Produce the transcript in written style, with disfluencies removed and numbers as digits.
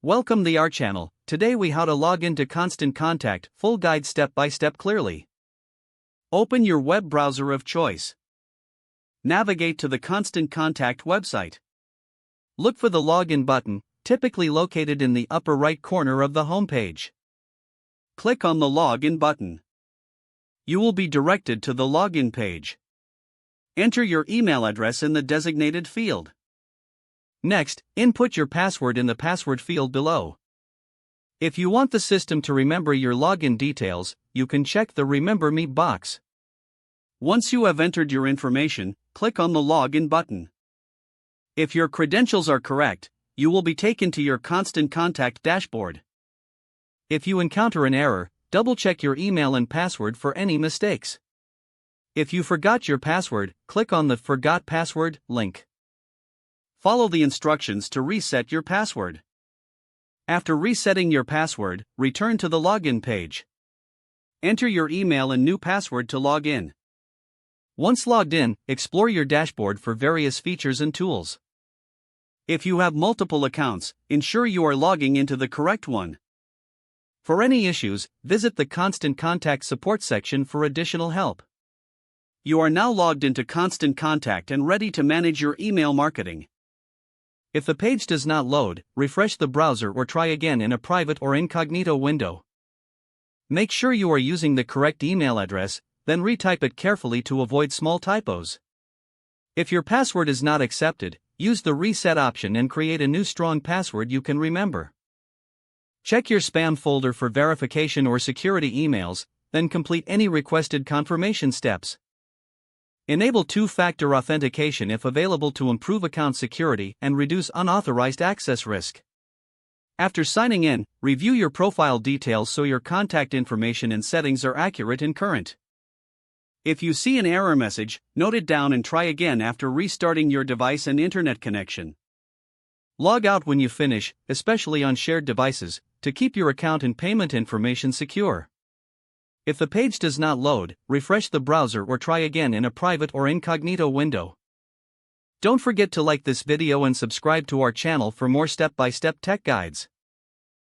Welcome to our channel. Today we how to log into Constant Contact, full guide step by step clearly. Open your web browser of choice. Navigate to the Constant Contact website. Look for the login button, typically located in the upper right corner of the homepage. Click on the login button. You will be directed to the login page. Enter your email address in the designated field. Next, input your password in the password field below. If you want the system to remember your login details, you can check the Remember Me box. Once you have entered your information, click on the Login button. If your credentials are correct, you will be taken to your Constant Contact dashboard. If you encounter an error, double-check your email and password for any mistakes. If you forgot your password, click on the Forgot Password link. Follow the instructions to reset your password. After resetting your password, return to the login page. Enter your email and new password to log in. Once logged in, explore your dashboard for various features and tools. If you have multiple accounts, ensure you are logging into the correct one. For any issues, visit the Constant Contact support section for additional help. You are now logged into Constant Contact and ready to manage your email marketing. If the page does not load, refresh the browser or try again in a private or incognito window. Make sure you are using the correct email address, then retype it carefully to avoid small typos. If your password is not accepted, use the reset option and create a new strong password you can remember. Check your spam folder for verification or security emails, then complete any requested confirmation steps. Enable two-factor authentication if available to improve account security and reduce unauthorized access risk. After signing in, review your profile details so your contact information and settings are accurate and current. If you see an error message, note it down and try again after restarting your device and internet connection. Log out when you finish, especially on shared devices, to keep your account and payment information secure. If the page does not load, refresh the browser or try again in a private or incognito window. Don't forget to like this video and subscribe to our channel for more step-by-step tech guides.